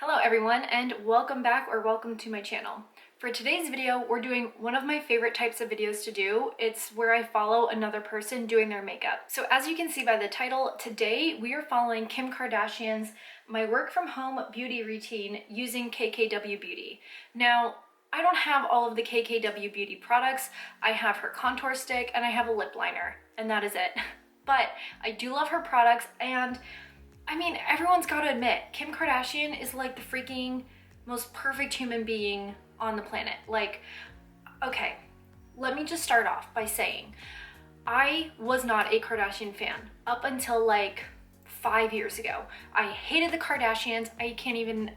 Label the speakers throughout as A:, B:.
A: Hello everyone, and welcome back or welcome to my channel. For today's video, we're doing one of my favorite types of videos to do. It's where I follow another person doing their makeup. So as you can see by the title, today we are following Kim Kardashian's My Work From Home Beauty Routine using KKW Beauty. Now, I don't have all of the KKW Beauty products. I have her contour stick and I have a lip liner, and that is it. But I do love her products, and I mean, everyone's got to admit, Kim Kardashian is like the freaking most perfect human being on the planet. Like, okay, let me just start off by saying I was not a Kardashian fan up until like 5 years ago. I hated the Kardashians. I can't even,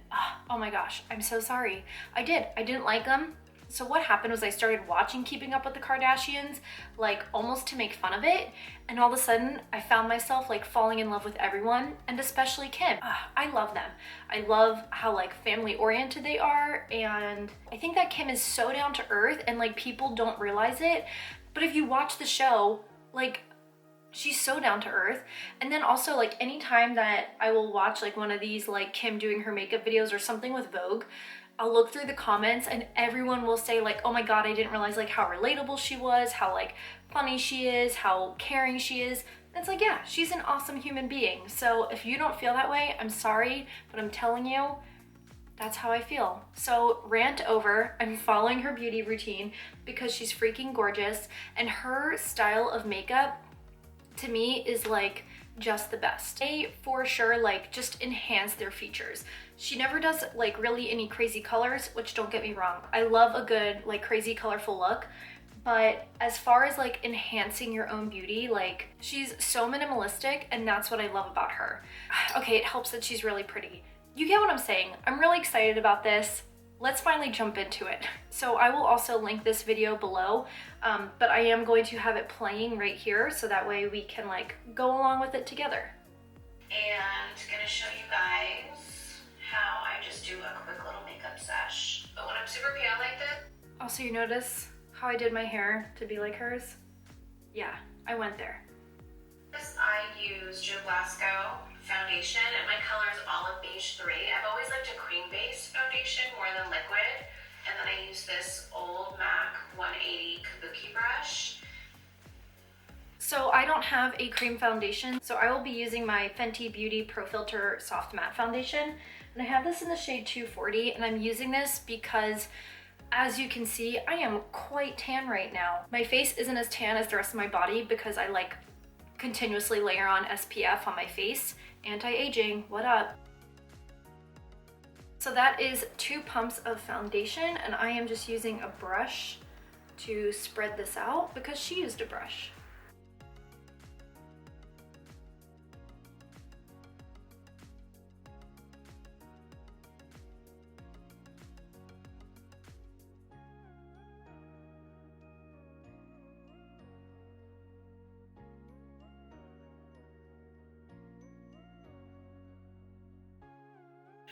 A: oh my gosh, I'm so sorry. I didn't like them. So what happened was I started watching Keeping Up with the Kardashians, like almost to make fun of it. And all of a sudden I found myself like falling in love with everyone, and especially Kim. I love them. I love how like family oriented they are. And I think that Kim is so down to earth, and like people don't realize it. But if you watch the show, like she's so down to earth. And then also like anytime that I will watch like one of these like Kim doing her makeup videos or something with Vogue, I'll look through the comments and everyone will say like, oh my God, I didn't realize like how relatable she was, how like funny she is, how caring she is. And it's like, yeah, she's an awesome human being. So if you don't feel that way, I'm sorry, but I'm telling you, that's how I feel. So rant over, I'm following her beauty routine because she's freaking gorgeous, and her style of makeup to me is like just the best. They for sure like just enhance their features. She never does like really any crazy colors, which don't get me wrong, I love a good like crazy colorful look, but as far as like enhancing your own beauty, like she's so minimalistic, and that's what I love about her. Okay, it helps that she's really pretty. You get what I'm saying? I'm really excited about this. Let's finally jump into it. So I will also link this video below, but I am going to have it playing right here so that way we can like go along with it together.
B: And gonna show you guys how I just do a quick little makeup sesh. But when I'm super pale like this.
A: Also, you notice how I did my hair to be like hers? Yeah, I went there.
B: I use Joe Blasco foundation, and my color is Olive Beige 3. I've always liked a cream-based foundation more than liquid. And then I use this old MAC 180 Kabuki brush.
A: So I don't have a cream foundation, so I will be using my Fenty Beauty Pro Filter Soft Matte Foundation. And I have this in the shade 240, and I'm using this because, as you can see, I am quite tan right now. My face isn't as tan as the rest of my body because I like continuously layer on SPF on my face. Anti-aging, what up? So that is 2 pumps of foundation, and I am just using a brush to spread this out because she used a brush.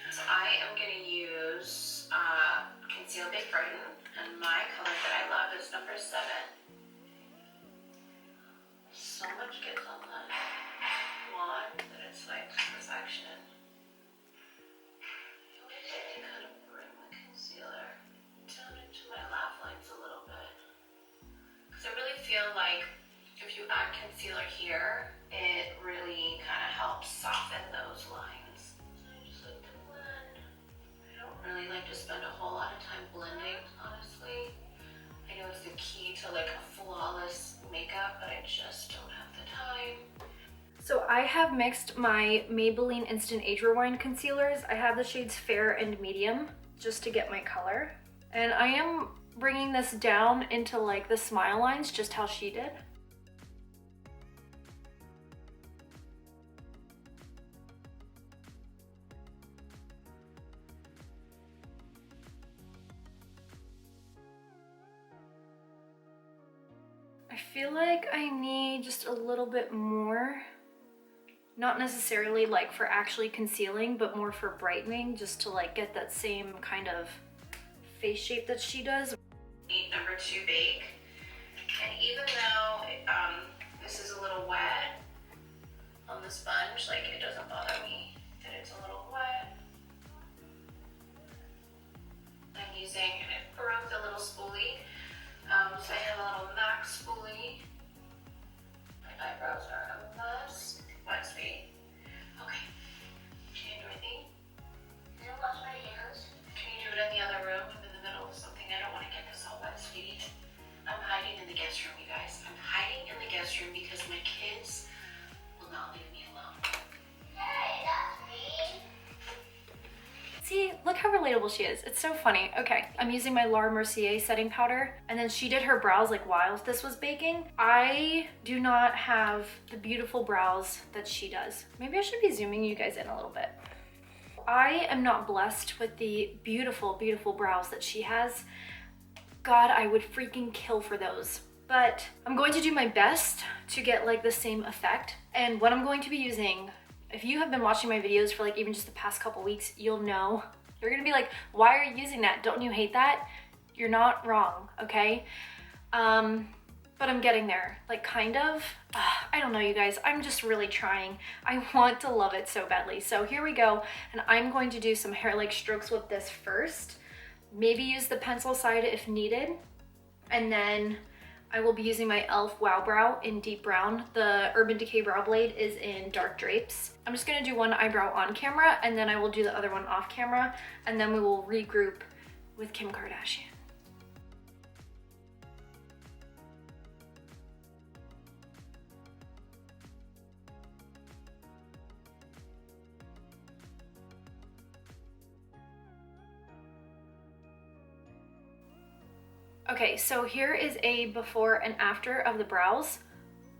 B: So I am going to use Conceal Big Brighten, and my color that I love is number 7. So much gets on that one that it's like perfection. I always like to kind of bring the concealer down into my laugh lines a little bit, because I really feel like if you add concealer here, it really kind of helps soften those lines. Really like to spend a whole lot of time blending, honestly. I know it's the key to like a flawless makeup, but I just don't have the time.
A: So I have mixed my Maybelline Instant Age Rewind concealers. I have the shades Fair and Medium just to get my color. And I am bringing this down into like the smile lines, just how she did. I feel like I need just a little bit more, not necessarily like for actually concealing, but more for brightening, just to like get that same kind of face shape that she does.
B: Number 2 bake, and even though this is a little wet on the sponge, like it doesn't bother me that it's a little wet. using, and it broke the little spoolie. So I have a little MAC spoolie. My eyebrows are a mess. What, sweetie? Okay. Can you do anything? Can I wash my hands? Can you do it in the other room? I'm in the middle of something. I don't want to get this all wet, sweetie. I'm hiding in the guest room, you guys. I'm hiding in the guest room because my kids will not leave me alone. Hey, that's me.
A: See, look how relatable she is. It's so funny. Okay, I'm using my Laura Mercier setting powder, and then she did her brows like while this was baking. I do not have the beautiful brows that she does. Maybe I should be zooming you guys in a little bit. I am not blessed with the beautiful, beautiful brows that she has. God, I would freaking kill for those. But I'm going to do my best to get like the same effect. And what I'm going to be using, if you have been watching my videos for like even just the past couple weeks, you'll know. You're gonna be like, why are you using that? Don't you hate that? You're not wrong, okay? But I'm getting there, like kind of. I don't know, you guys, I'm just really trying. I want to love it so badly. So here we go, and I'm going to do some hair like strokes with this first. Maybe use the pencil side if needed. And then I will be using my e.l.f. Wow Brow in deep brown. The Urban Decay Brow Blade is in dark drapes. I'm just gonna do one eyebrow on camera, and then I will do the other one off camera, and then we will regroup with Kim Kardashian. Okay, so here is a before and after of the brows.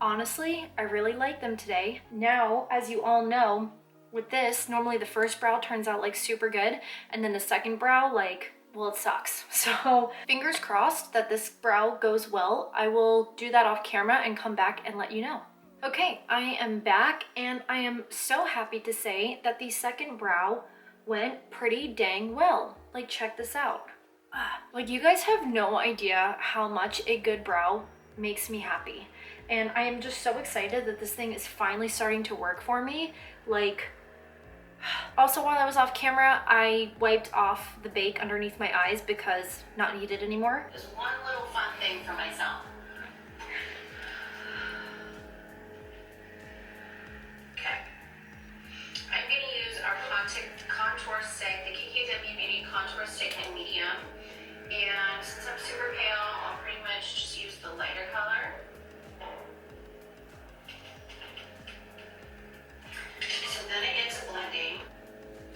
A: Honestly, I really like them today. Now, as you all know, with this, normally the first brow turns out like super good, and then the second brow, like, well, it sucks. So fingers crossed that this brow goes well. I will do that off camera and come back and let you know. Okay, I am back, and I am so happy to say that the second brow went pretty dang well. Like, check this out. Like, you guys have no idea how much a good brow makes me happy. And I am just so excited that this thing is finally starting to work for me. Like, also while I was off camera, I wiped off the bake underneath my eyes because not needed anymore.
B: There's one little fun thing for myself. Okay. I'm going to use our contour stick, the KKW Beauty Contour Stick in medium. And since I'm super pale, I'll pretty much just use the lighter color. So then it gets blending.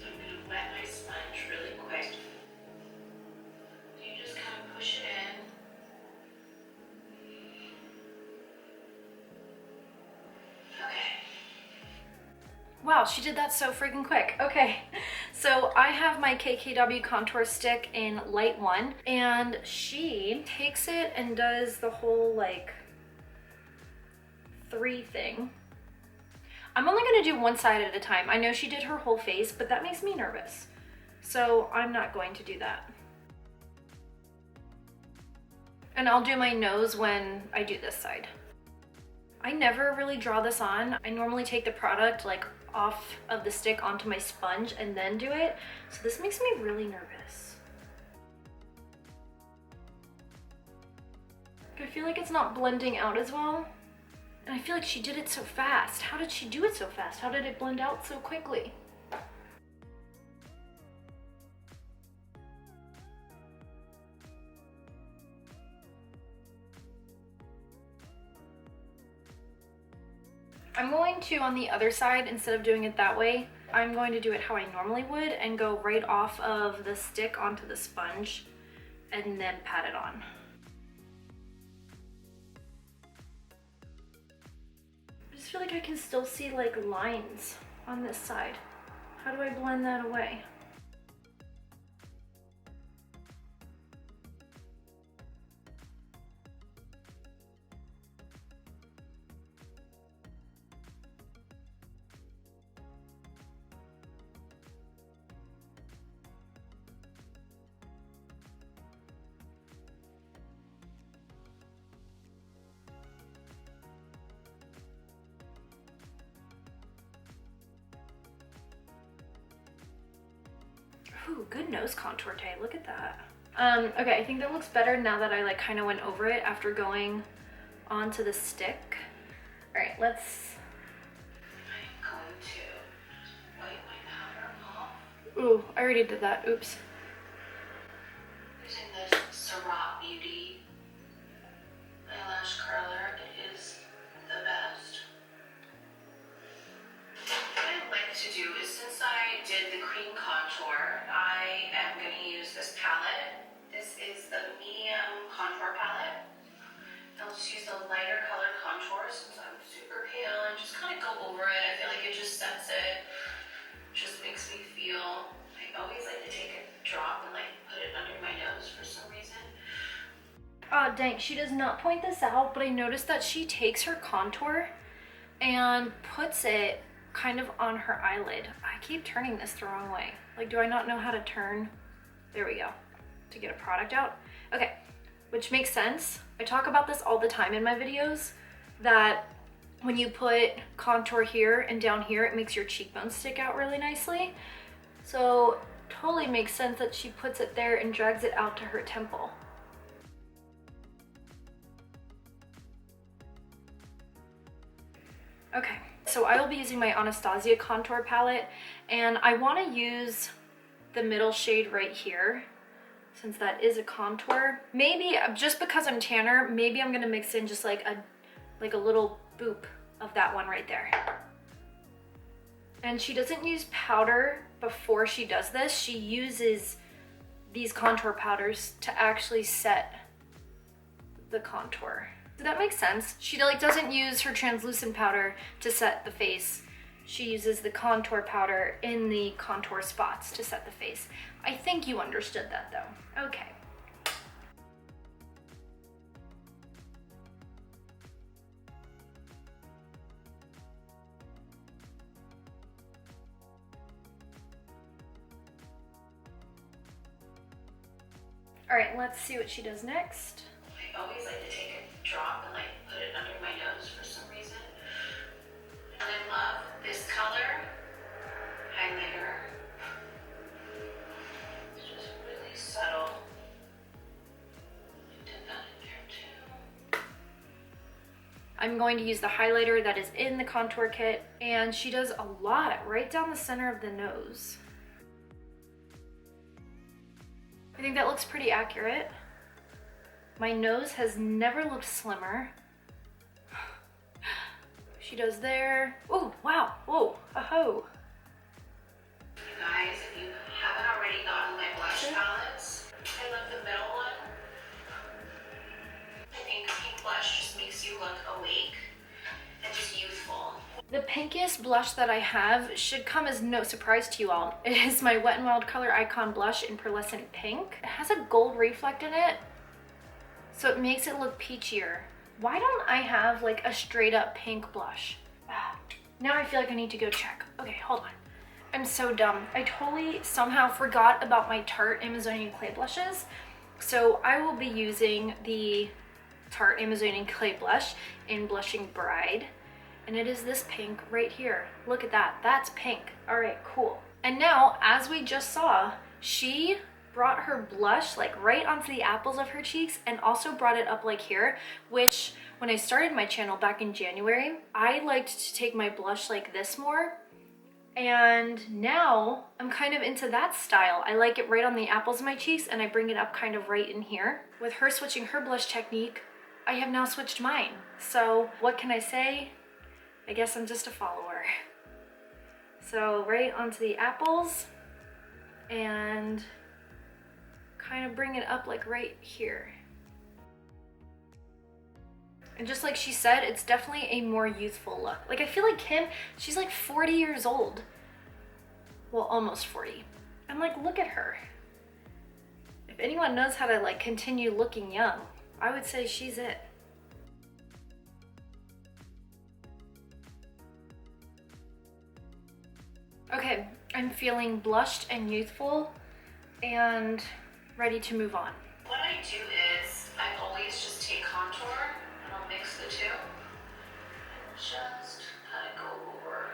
B: So I'm going to wet my sponge really quick. You just kind of push it in. Okay.
A: Wow, she did that so freaking quick. Okay, so I have my KKW contour stick in light 1, and she takes it and does the whole like 3 thing. I'm only gonna do one side at a time. I know she did her whole face, but that makes me nervous. So I'm not going to do that. And I'll do my nose when I do this side. I never really draw this on. I normally take the product like off of the stick onto my sponge and then do it. So this makes me really nervous. I feel like it's not blending out as well. And I feel like she did it so fast. How did she do it so fast? How did it blend out so quickly? I'm going to, on the other side, instead of doing it that way, I'm going to do it how I normally would and go right off of the stick onto the sponge and then pat it on. I just feel like I can still see like lines on this side. How do I blend that away? Ooh, good nose contour, Tay. Look at that. Okay, I think that looks better now that I like kind of went over it after going onto the stick. All right, let's.
B: I'm going to wipe my powder off.
A: Ooh, I already did that. Oops.
B: Using this Surratt Beauty eyelash curler. It is the best. What I like to do is, since I did the cream contour, I am going to use this palette. This is the medium contour palette. I'll just use the lighter colored contour since I'm super pale and just kind of go over it. I feel like it just sets it, just makes me feel. I always like to take a drop and like put it under my nose for some reason.
A: Oh, dang, she does not point this out, but I noticed that she takes her contour and puts it kind of on her eyelid. I keep turning this the wrong way. Like, do I not know how to turn? There we go, to get a product out. Okay, which makes sense. I talk about this all the time in my videos, that when you put contour here and down here, it makes your cheekbones stick out really nicely. So totally makes sense that she puts it there and drags it out to her temple. Okay, so I will be using my Anastasia contour palette, and I want to use the middle shade right here, since that is a contour. Maybe, just because I'm tanner, maybe I'm gonna mix in just like a little boop of that one right there. And she doesn't use powder before she does this. She uses these contour powders to actually set the contour. Does that make sense? She like doesn't use her translucent powder to set the face. She uses the contour powder in the contour spots to set the face. I think you understood that though. Okay. All right, let's see what she does next.
B: I always like to take a drop and like put it under my nose for some reason. And I love this color highlighter. It's just really subtle. I did that in there too.
A: I'm going to use the highlighter that is in the contour kit, and she does a lot right down the center of the nose. I think that looks pretty accurate. My nose has never looked slimmer. She does there. Oh, wow, whoa, a-ho.
B: You guys, if you haven't already gotten my blush palettes, I love the middle one. I think pink blush just makes you look awake and just youthful.
A: The pinkest blush that I have should come as no surprise to you all. It is my Wet n Wild Color Icon Blush in Pearlescent Pink. It has a gold reflect in it, so it makes it look peachier. Why don't I have like a straight up pink blush? Now I feel like I need to go check. Okay, hold on. I'm so dumb. I totally somehow forgot about my Tarte Amazonian Clay blushes. So I will be using the Tarte Amazonian Clay blush in Blushing Bride. And it is this pink right here. Look at that, that's pink. All right, cool. And now, as we just saw, she brought her blush like right onto the apples of her cheeks and also brought it up like here, which when I started my channel back in January, I liked to take my blush like this more. And now I'm kind of into that style. I like it right on the apples of my cheeks and I bring it up kind of right in here. With her switching her blush technique, I have now switched mine. So what can I say? I guess I'm just a follower. So right onto the apples and kind of bring it up like right here. And just like she said, it's definitely a more youthful look. Like I feel like Kim, she's like 40 years old. Well, almost 40. I'm like, look at her. If anyone knows how to like continue looking young, I would say she's it. Okay, I'm feeling blushed and youthful and ready to move on.
B: What I do is I always just take contour and I'll mix the two and just kind of go over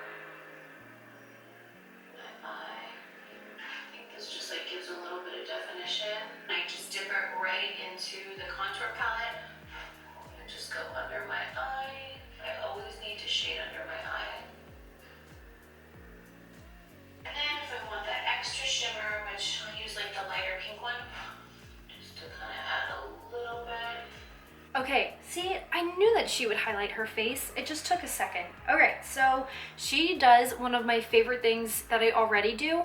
B: my eye. I think this just like gives a little bit of definition. I just
A: Okay, see, I knew that she would highlight her face. It just took a second. Okay, so she does one of my favorite things that I already do,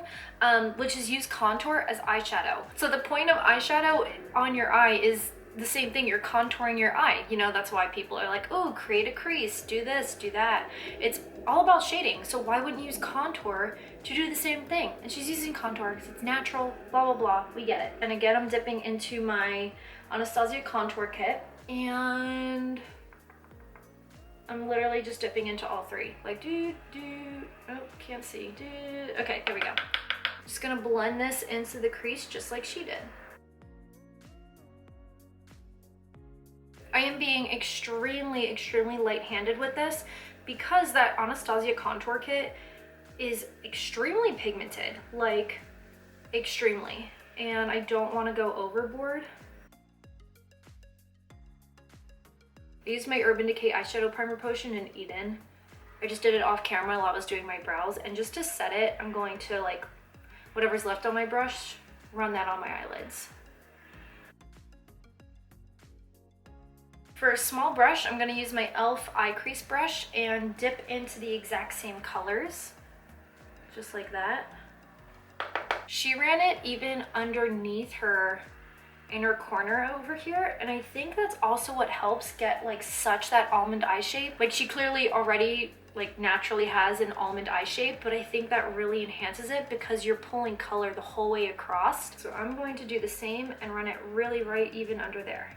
A: which is use contour as eyeshadow. So the point of eyeshadow on your eye is the same thing. You're contouring your eye. You know, that's why people are like, oh, create a crease, do this, do that. It's all about shading. So why wouldn't you use contour to do the same thing? And she's using contour because it's natural, blah, blah, blah. We get it. And again, I'm dipping into my Anastasia contour kit, and I'm literally just dipping into all three. Like, oh, can't see, okay, there we go. Just gonna blend this into the crease just like she did. I am being extremely, extremely light-handed with this because that Anastasia contour kit is extremely pigmented, like extremely, and I don't want to go overboard. I used my Urban Decay eyeshadow primer potion in Eden. I just did it off camera while I was doing my brows, and just to set it, I'm going to, like, whatever's left on my brush, run that on my eyelids. For a small brush, I'm gonna use my e.l.f. eye crease brush and dip into the exact same colors, just like that. She ran it even underneath her inner corner over here, and I think that's also what helps get like such that almond eye shape. Like, she clearly already like naturally has an almond eye shape, but I think that really enhances it because you're pulling color the whole way across. So I'm going to do the same and run it really right even under there.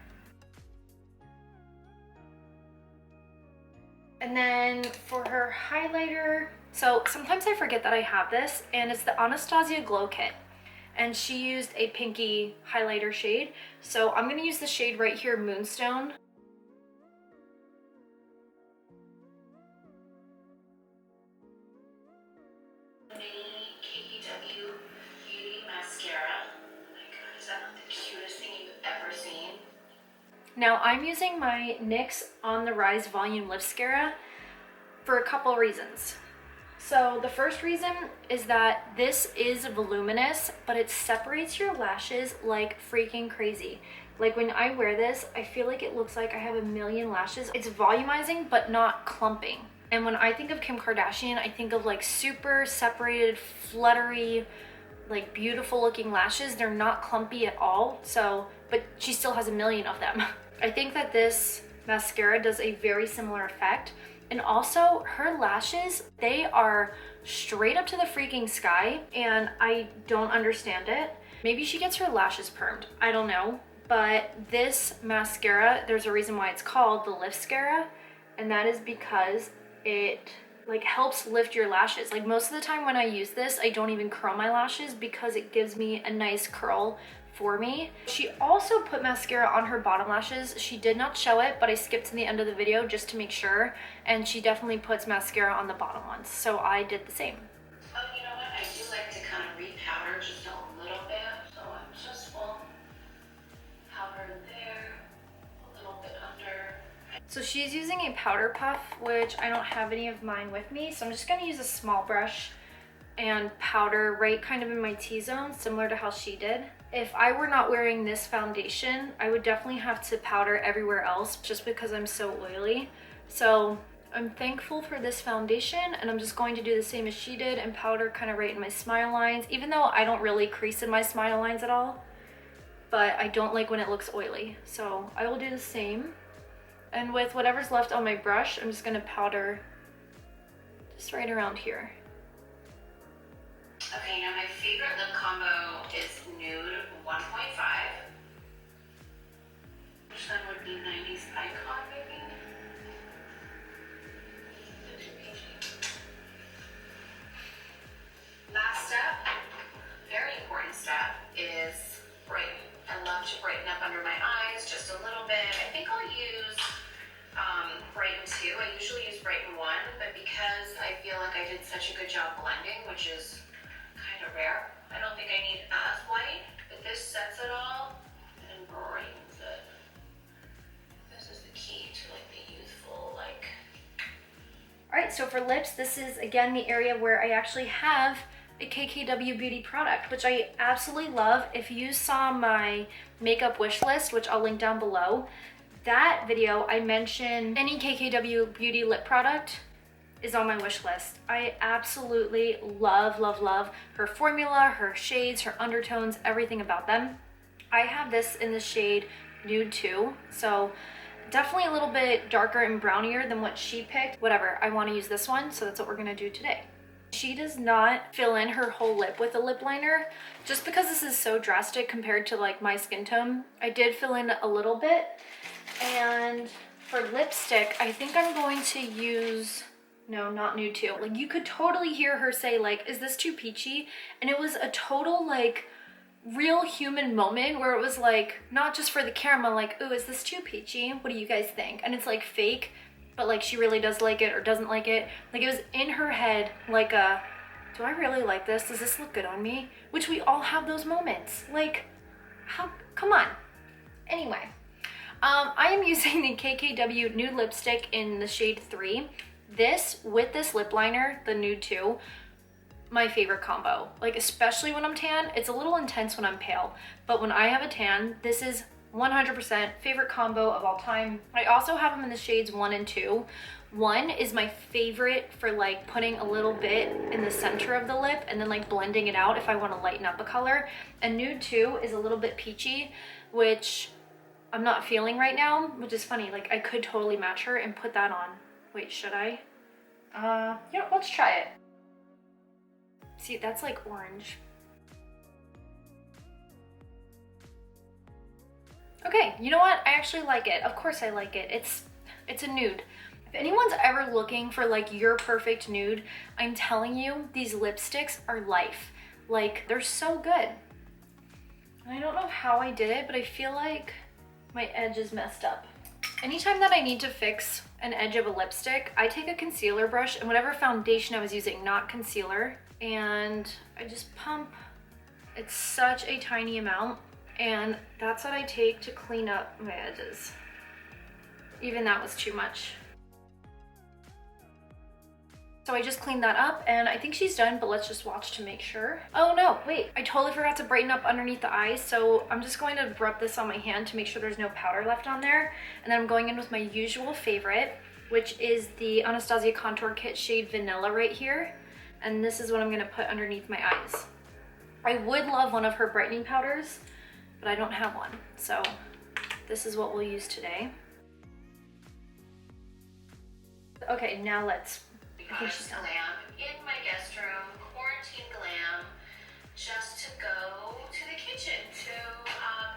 A: And then for her highlighter, so sometimes I forget that I have this, and it's the Anastasia Glow Kit. And she used a pinky highlighter shade. So I'm gonna use the shade right here, Moonstone.
B: KAW Beauty Mascara. Oh my god, is that not the cutest thing you've ever seen?
A: Now I'm using my NYX On The Rise Volume Lipscara for a couple reasons. So the first reason is that this is voluminous, but it separates your lashes like freaking crazy. Like, when I wear this, I feel like it looks like I have a million lashes. It's volumizing, but not clumping. And when I think of Kim Kardashian, I think of like super separated, fluttery, like beautiful looking lashes. They're not clumpy at all. So, but she still has a million of them. I think that this mascara does a very similar effect. And also, her lashes, they are straight up to the freaking sky, and I don't understand it. Maybe she gets her lashes permed, I don't know. But this mascara, there's a reason why it's called the Lipscara, and that is because it like helps lift your lashes. Like, most of the time when I use this, I don't even curl my lashes because it gives me a nice curl for me. She also put mascara on her bottom lashes. She did not show it, but I skipped to the end of the video just to make sure, and she definitely puts mascara on the bottom ones, so I did the same.
B: Oh, you know what? I do like to kind of repowder just a little bit, so I'm just will powder there, a little bit under.
A: So she's using a powder puff, which I don't have any of mine with me, so I'm just gonna use a small brush and powder right kind of in my T-zone, similar to how she did. If I were not wearing this foundation, I would definitely have to powder everywhere else just because I'm so oily. So I'm thankful for this foundation, and I'm just going to do the same as she did and powder kind of right in my smile lines, even though I don't really crease in my smile lines at all. But I don't like when it looks oily. So I will do the same. And with whatever's left on my brush, I'm just gonna powder just right around here.
B: Okay, now my favorite lip combo is Nude 1.5. Which one would be 90s Icon, maybe? Last step, very important step, is brighten. I love to brighten up under my eyes just a little bit. I think I'll use Brighten 2. I usually use Brighten 1, but because I feel like I did such a good job blending, which is kind of rare, I don't think I need as white, but this sets it all and brightens it. This is the key to like the youthful, like.
A: All right, so for lips, this is again the area where I actually have a KKW Beauty product, which I absolutely love. If you saw my makeup wish list, which I'll link down below, that video, I mentioned any KKW Beauty lip product is on my wish list. I absolutely love, love, love her formula, her shades, her undertones, everything about them. I have this in the shade Nude 2, so definitely a little bit darker and brownier than what she picked. Whatever, I want to use this one, so that's what we're gonna do today. She does not fill in her whole lip with a lip liner, just because this is so drastic compared to like my skin tone. I did fill in a little bit, and for lipstick, I think I'm going to use, no, not Nude 2. Like, you could totally hear her say like, is this too peachy? And it was a total like real human moment where it was like, not just for the camera, like, ooh, is this too peachy? What do you guys think? And it's like fake, but like she really does like it or doesn't like it. Like, it was in her head like a, do I really like this? Does this look good on me? Which we all have those moments. Like, how, come on. Anyway, I am using the KKW Nude Lipstick in the shade 3. This, with this lip liner, the Nude 2, my favorite combo. Like, especially when I'm tan. It's a little intense when I'm pale, but when I have a tan, this is 100% favorite combo of all time. I also have them in the shades 1 and 2. 1 is my favorite for like putting a little bit in the center of the lip and then like blending it out if I want to lighten up a color. And Nude 2 is a little bit peachy, which I'm not feeling right now, which is funny. Like, I could totally match her and put that on. Wait, should I? Yeah, let's try it. See, that's like orange. Okay, you know what? I actually like it. Of course I like it. It's a nude. If anyone's ever looking for like your perfect nude, I'm telling you, these lipsticks are life. Like, they're so good. I don't know how I did it, but I feel like my edge is messed up. Anytime that I need to fix an edge of a lipstick, I take a concealer brush and whatever foundation I was using, not concealer, and I just pump. It's such a tiny amount, and that's what I take to clean up my edges. Even that was too much. So I just cleaned that up, and I think she's done, but let's just watch to make sure. Oh no, wait, I totally forgot to brighten up underneath the eyes, so I'm just going to rub this on my hand to make sure there's no powder left on there. And then I'm going in with my usual favorite, which is the Anastasia Contour Kit shade Vanilla right here. And this is what I'm gonna put underneath my eyes. I would love one of her brightening powders, but I don't have one. So this is what we'll use today. Okay, now let's, I think she's done.
B: Glam in my guest room, quarantine glam, just to go to the kitchen to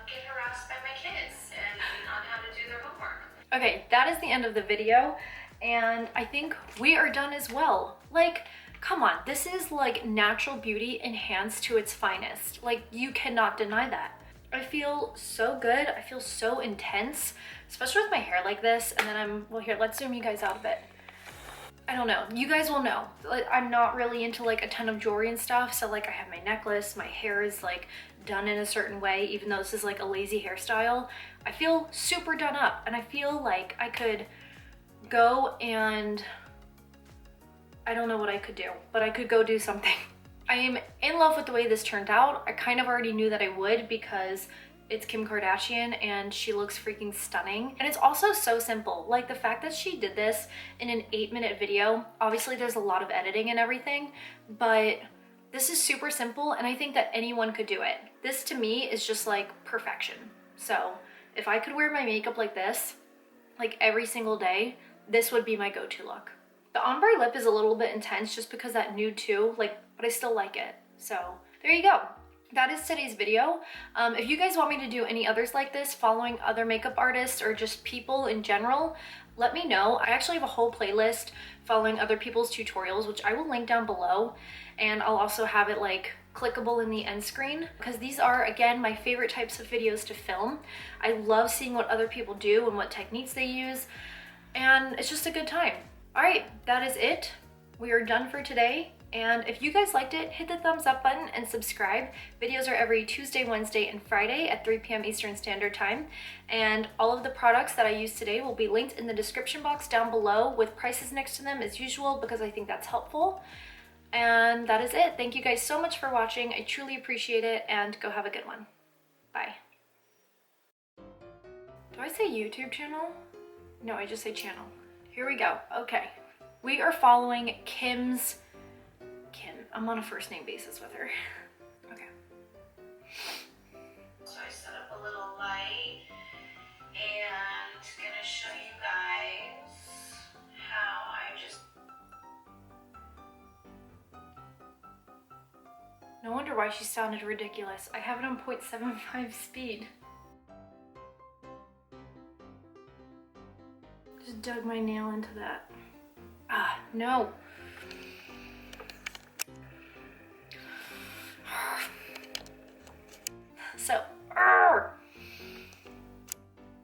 B: get harassed by my kids and on how to do their homework.
A: Okay, that is the end of the video, and I think we are done as well. Like, come on, this is like natural beauty enhanced to its finest. Like, you cannot deny that. I feel so good. I feel so intense, especially with my hair like this. And then well, here, let's zoom you guys out a bit. I don't know, you guys will know. Like, I'm not really into like a ton of jewelry and stuff. So like, I have my necklace, my hair is like done in a certain way, even though this is like a lazy hairstyle. I feel super done up, and I feel like I could go and, I don't know what I could do, but I could go do something. I am in love with the way this turned out. I kind of already knew that I would because it's Kim Kardashian and she looks freaking stunning. And it's also so simple. Like, the fact that she did this in an 8-minute video, obviously there's a lot of editing and everything, but this is super simple, and I think that anyone could do it. This to me is just like perfection. So if I could wear my makeup like this, like every single day, this would be my go-to look. The ombre lip is a little bit intense just because that Nude 2, like, but I still like it. So there you go. That is today's video. If you guys want me to do any others like this, following other makeup artists or just people in general, let me know. I actually have a whole playlist following other people's tutorials, which I will link down below. And I'll also have it like clickable in the end screen, because these are, again, my favorite types of videos to film. I love seeing what other people do and what techniques they use, and it's just a good time. All right, that is it. We are done for today. And if you guys liked it, hit the thumbs up button and subscribe. Videos are every Tuesday, Wednesday, and Friday at 3 p.m. Eastern Standard Time. And all of the products that I used today will be linked in the description box down below with prices next to them as usual, because I think that's helpful. And that is it. Thank you guys so much for watching. I truly appreciate it, and go have a good one. Bye. Do I say YouTube channel? No, I just say channel. Here we go. Okay. We are following Kim. I'm on a first name basis with her. Okay.
B: So I set up a little light and gonna show you guys how I just...
A: No wonder why she sounded ridiculous. I have it on 0.75 speed. Just dug my nail into that. Ah, no. So,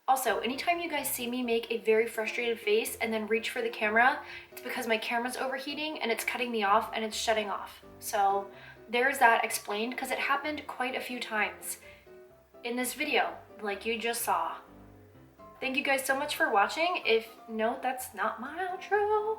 A: also, anytime you guys see me make a very frustrated face and then reach for the camera, it's because my camera's overheating and it's cutting me off and it's shutting off. So there's that explained, because it happened quite a few times in this video, like you just saw. Thank you guys so much for watching. No, that's not my outro.